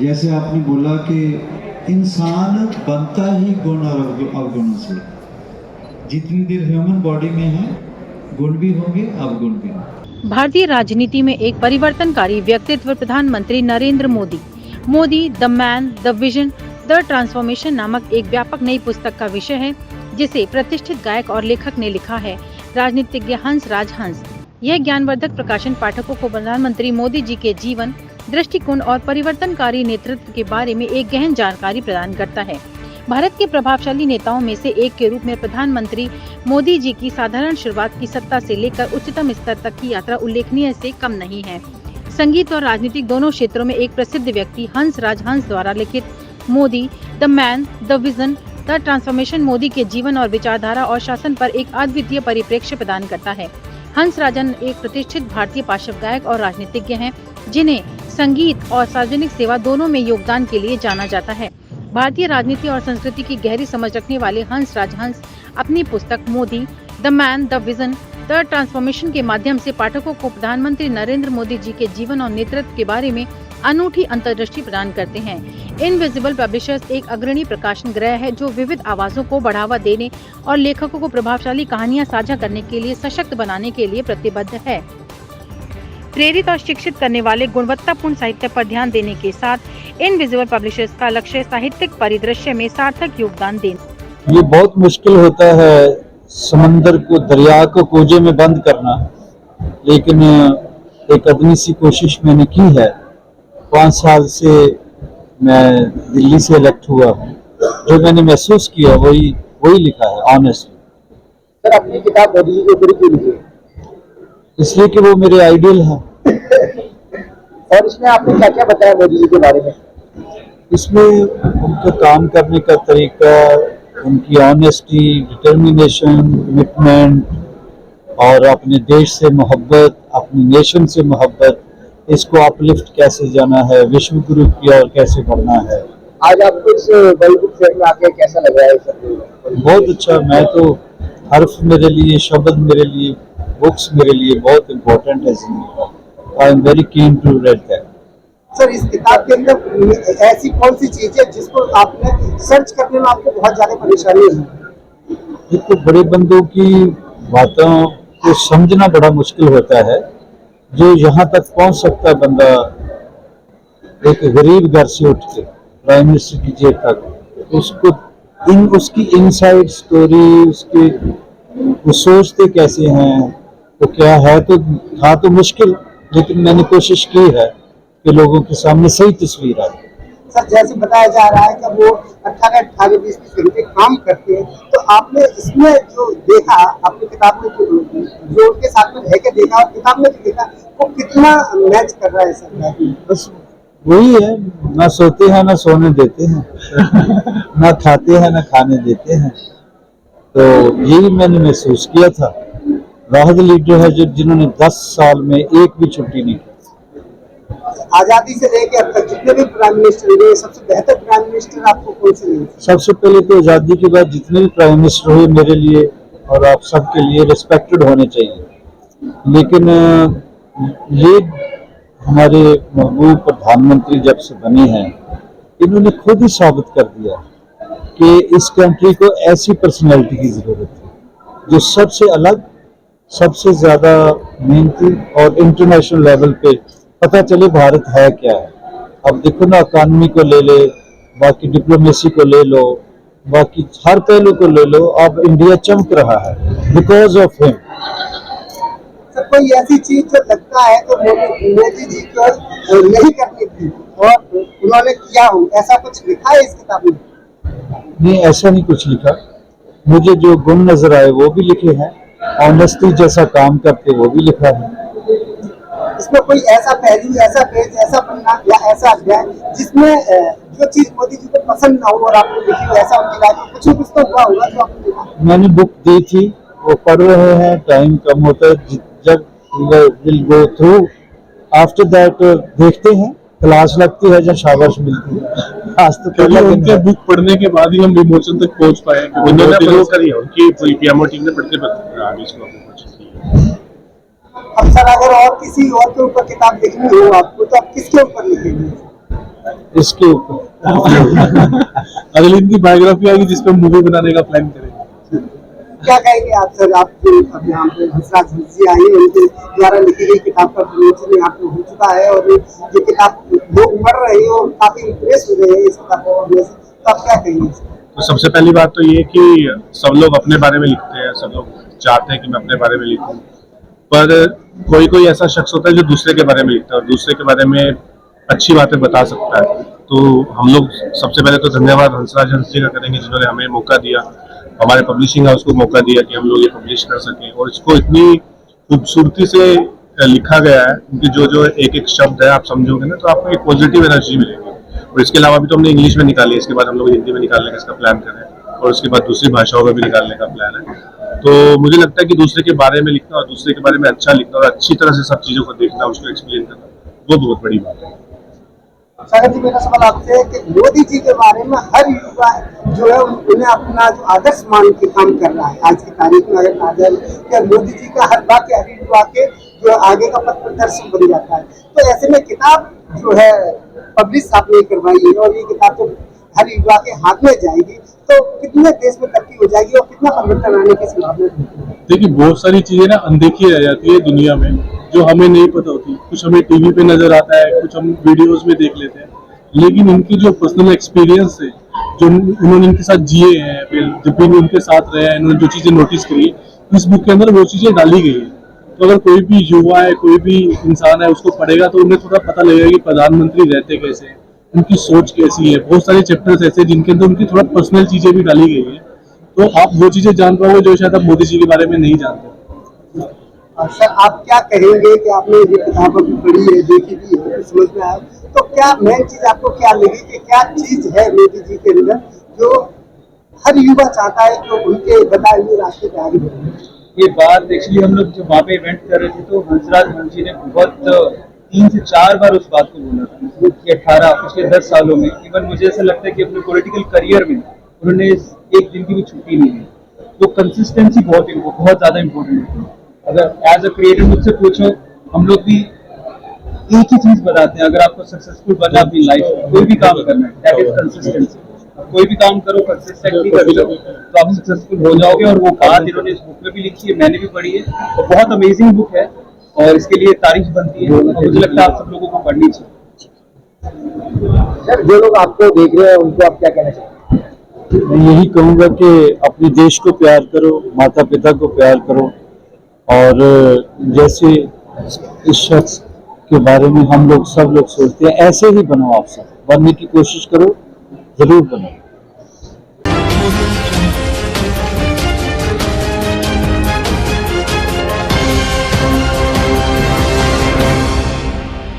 जैसे आपने बोला कि इंसान बनता ही गुण और अवगुणों से। जितनी देर ह्यूमन बॉडी में है, गुण भी होंगे, अवगुण भी होंगे। भारतीय राजनीति में एक परिवर्तनकारी व्यक्तित्व प्रधानमंत्री Narendra Modi the man, the vision, the transformation नामक एक व्यापक नई पुस्तक का विषय है, जिसे प्रतिष्ठित गायक और लेखक ने लिखा है, राजनीतिज्ञ हंस राज हंस। यह ज्ञानवर्धक प्रकाशन पाठकों को प्रधानमंत्री मोदी जी के जीवन, दृष्टिकोण और परिवर्तनकारी नेतृत्व के बारे में एक गहन जानकारी प्रदान करता है। भारत के प्रभावशाली नेताओं में से एक के रूप में प्रधानमंत्री मोदी जी की साधारण शुरुआत की सत्ता से लेकर उच्चतम स्तर तक की यात्रा उल्लेखनीय से कम नहीं है। संगीत और राजनीतिक दोनों क्षेत्रों में एक प्रसिद्ध व्यक्ति हंस राज हंस द्वारा लिखित Modi the man, the vision, the transformation Modi के जीवन और विचारधारा और शासन पर एक अद्वितीय परिप्रेक्ष्य प्रदान करता है। हंस राजन एक प्रतिष्ठित भारतीय पार्श्व गायक और राजनीतिज्ञ हैं, जिन्हें संगीत और सार्वजनिक सेवा दोनों में योगदान के लिए जाना जाता है। भारतीय राजनीति और संस्कृति की गहरी समझ रखने वाले हंस राज हंस अपनी पुस्तक Modi the man, the vision, the transformation के माध्यम से पाठकों को प्रधानमंत्री नरेंद्र मोदी जी के जीवन और नेतृत्व के बारे में अनूठी अंतर्दृष्टि प्रदान करते हैं। इनविजिबल पब्लिशर्स एक अग्रणी प्रकाशन गृह है जो विविध आवाजों को बढ़ावा देने और लेखकों को प्रभावशाली कहानियां साझा करने के लिए सशक्त बनाने के लिए प्रतिबद्ध है। प्रेरित और शिक्षित करने वाले गुणवत्तापूर्ण साहित्य पर ध्यान देने के साथ इनविजिबल पब्लिशर्स का लक्ष्य साहित्यिक परिदृश्य में सार्थक योगदान देना। ये बहुत मुश्किल होता है समंदर को, दरिया को कोजे में बंद करना, लेकिन एक आदमी सी कोशिश मैंने की है। 5 साल से मैं दिल्ली से इलेक्ट हुआ हूँ। जो मैंने महसूस किया वही लिखा है ऑनेस्टली। सर, अपनी किताब मोदी जी के ऊपर क्यों लिखी? इसलिए कि वो मेरे आइडियल हैं। और इसमें आपने क्या क्या बताया मोदी जी के बारे में? इसमें उनका काम करने का तरीका, उनकी ऑनेस्टी, डिटर्मिनेशन, कमिटमेंट और अपने देश से मोहब्बत, अपने नेशन से मोहब्बत, इसको अपलिफ्ट कैसे जाना है, विश्व गुरु की ओर कैसे बढ़ना है। आज आपको इस वर्ल्ड बुक फेयर में आके कैसा लग रहा है सर? बहुत अच्छा। मैं तो हर्फ मेरे लिए, शब्द मेरे लिए, बुक्स मेरे लिए बहुत इम्पोर्टेंट है जिंदगी। I am very keen to read that. Sir, इस किताब के अंदर ऐसी कौन सी चीज है जिसको आपने सर्च करने में आपको बहुत ज्यादा परेशानी हुई? देखो, बड़े बंदों की बातों को समझना बड़ा मुश्किल होता है। जो यहाँ तक पहुँच सकता है बंदा, एक गरीब घर से उठ के प्राइम मिनिस्टर की जेब तक, उसको उसकी इनसाइड स्टोरी, उसके वो सोचते कैसे हैं, तो क्या है, तो था तो मुश्किल, लेकिन मैंने कोशिश की है कि लोगों के सामने सही तस्वीर आए। सर, जैसे बताया जा रहा है कि वो 18 20 घंटे काम करते हैं, तो आपने इसमें जो देखा, अपनी किताब में जो उनके साथ में रह के देखा और किताब में जो देखा, वो कितना मैच कर रहा है सर? बस वही है, ना सोते हैं ना सोने देते हैं ना खाते हैं ना खाने देते हैं। तो यही मैंने महसूस किया था। वाहिद लीडर है जिन्होंने 10 साल में एक भी छुट्टी नहीं की। आजादी से लेकर अब तक जितने भी प्राइम मिनिस्टर हुए, सबसे बेहतर प्राइम मिनिस्टर आपको कौन से लगे? सबसे पहले तो आजादी के बाद जितने भी प्राइम मिनिस्टर हुए मेरे लिए और आप सबके लिए रिस्पेक्टेड होने चाहिए। लेकिन ये हमारे महबूब प्रधानमंत्री जब से बने हैं, इन्होंने खुद ही साबित कर दिया कि इस कंट्री को ऐसी पर्सनैलिटी की जरूरत है जो सबसे अलग, सबसे ज्यादा मेहनती और इंटरनेशनल लेवल पे पता चले भारत है क्या है। अब देखो ना, इकॉनमी को ले ले, बाकी डिप्लोमेसी को ले लो, बाकी हर पहलू को ले लो, अब इंडिया चमक रहा है बिकॉज ऑफ हिम। सर, कोई ऐसी चीज जो लगता है तो मोदी जी को नहीं करनी थी और उन्होंने किया हो, ऐसा कुछ लिखा है इस किताब में? नहीं, ऐसा नहीं कुछ लिखा। मुझे जो गुण नजर आए वो भी लिखे हैं, ऑनेस्टी जैसा काम करते वो भी लिखा है। इसमें कोई ऐसा पहलू, ऐसा पेज, ऐसा पन्ना या ऐसा अध्याय जिसमें जो चीज मोदी जी को पसंद ना हो और आपने लिखी हो, ऐसा उनकी लाइफ में कुछ तो हुआ होगा जो आपने लिखा? मैंने बुक दी थी, वो पढ़ रहे हैं, टाइम कम होता है, जब will go through after that देखते हैं, क्लास लगती है जब शाबाश मिलती है। आज तो पहला उनके बुक पढ़ने के बाद ही हम विमोचन तक पहुंच पाए। उन्होंने करी है उनकी पीएमओ टीम ने पढ़ते अब सर, अगर और किसी और के ऊपर किताब लिखनी हो आपको, तो आप किसके ऊपर लिखेंगे? इसके ऊपर अगली इनकी बायोग्राफी आएगी जिसपे मूवी बनाने का प्लान करेंगे। क्या कहेंगे आप सर, आप जो अब यहाँ पे हंसराज जी आए हैं, उनके द्वारा लिखी गई किताब का विमोचन यहाँ पे हो चुका है और ये किताब लोग पढ़ रहे हैं और काफी इंप्रेस हो रहे हैं इस किताब को पढ़ने से, तो आप क्या कहेंगे? तो सबसे पहली बात तो ये कि सब लोग अपने बारे में लिखते हैं, सब लोग चाहते हैं कि मैं अपने बारे में लिखूं, पर कोई कोई ऐसा शख्स होता है जो दूसरे के बारे में लिखता है और दूसरे के बारे में अच्छी बातें बता सकता है। तो हम लोग सबसे पहले तो धन्यवाद हंसराज जी का करेंगे जिन्होंने हमें मौका दिया, हमारे पब्लिशिंग हाउस को मौका दिया कि हम लोग ये पब्लिश कर सकें और इसको इतनी खूबसूरती से लिखा गया है। क्योंकि जो जो एक एक शब्द है आप समझोगे ना तो आपको एक पॉजिटिव एनर्जी मिलेगी। और इसके अलावा भी तो हमने इंग्लिश में निकाली, इसके बाद हम लोग हिंदी में निकालने का इसका प्लान कर रहे हैं और उसके बाद दूसरी भाषाओं में भी निकालने का प्लान है। तो मुझे लगता है कि दूसरे के बारे में लिखना और दूसरे के बारे में अच्छा लिखना और अच्छी तरह से सब चीज़ों को देखना, उसको एक्सप्लेन करना, वो बहुत बड़ी बात है। सागर जी, मेरा सवाल आपसे है कि मोदी जी के बारे में हर युवा जो है उन्हें अपना जो आदर्श मान के काम कर रहा है। आज की तारीख में अगर कहा जाए कि मोदी जी का हर वाक्य हर युवा के जो आगे का पथ प्रदर्शन बन जाता है, तो ऐसे में किताब जो है पब्लिश आपने करवाई है और ये किताब जो हर युवा के हाथ में जाएगी तो कितने देश में तरक्की हो जाएगी और कितना परिवर्तन आने की संभावना है? देखिए, बहुत सारी चीजें ना अनदेखी रह जाती है दुनिया में जो हमें नहीं पता होती। कुछ हमें टीवी पे नजर आता है, कुछ हम वीडियोस में देख लेते हैं, लेकिन इनकी जो पर्सनल एक्सपीरियंस है, जो इन्होंने इनके साथ जिए हैं, फिर जब भी उनके साथ रहे हैं, इन्होंने जो चीजें नोटिस करी, इस बुक के अंदर वो चीजें डाली गई है। तो अगर कोई भी युवा है, कोई भी इंसान है, उसको पढ़ेगा तो उन्हें थोड़ा पता लगेगा कि प्रधानमंत्री रहते कैसे हैं, उनकी सोच कैसी है। बहुत सारे चैप्टर्स ऐसे हैं जिनके अंदर उनकी थोड़ा पर्सनल चीजें भी डाली गई है, तो आप वो चीजें जान पाओगे जो शायद आप मोदी जी के बारे में नहीं जानते। सर, आप क्या कहेंगे कि आपने ये किताब अभी पढ़ी है, देखी भी है, समझ में आया, तो क्या मेन चीज आपको क्या लगी कि क्या चीज है मोदी जी के अंदर जो हर युवा चाहता है कि उनके बताए हुए रास्ते पे आगे बढ़े? ये बात एक्चुअली हम लोग जब वहाँ पे इवेंट कर रहे थे तो हंसराज जी ने बहुत 3 से 4 बार उस बात को बोला था कि 18 पिछले 10 सालों में, इवन मुझे ऐसा लगता है कि अपने पॉलिटिकल करियर में उन्होंने एक दिन की भी छुट्टी नहीं ली। तो कंसिस्टेंसी बहुत ज्यादा इम्पोर्टेंट है। अगर एज अ क्रिएटर मुझसे पूछो, हम लोग भी एक ही चीज बताते हैं, अगर आपको सक्सेसफुल बनना अपनी लाइफ में कोई भी काम करना है, दैट इज कंसिस्टेंसी। कोई भी काम करो, कंसिस्टेंटली करो तो आप सक्सेसफुल हो जाओगे। और वो बात इन्होंने इस बुक में भी लिखी है, मैंने भी पढ़ी है, और बहुत अमेजिंग बुक है और इसके लिए तारीफ बनती है और मुझे लगता है आप सब लोगों को पढ़नी चाहिए। सर, जो लोग आपको देख रहे हैं उनको आप क्या कहना चाहते हैं? मैं यही कहूँगा कि अपने देश को प्यार करो, माता पिता को प्यार करो, और जैसे इस शख्स के बारे में हम लोग सब लोग सोचते हैं ऐसे ही बनो, आप सब बनने की कोशिश करो, जरूर बनो।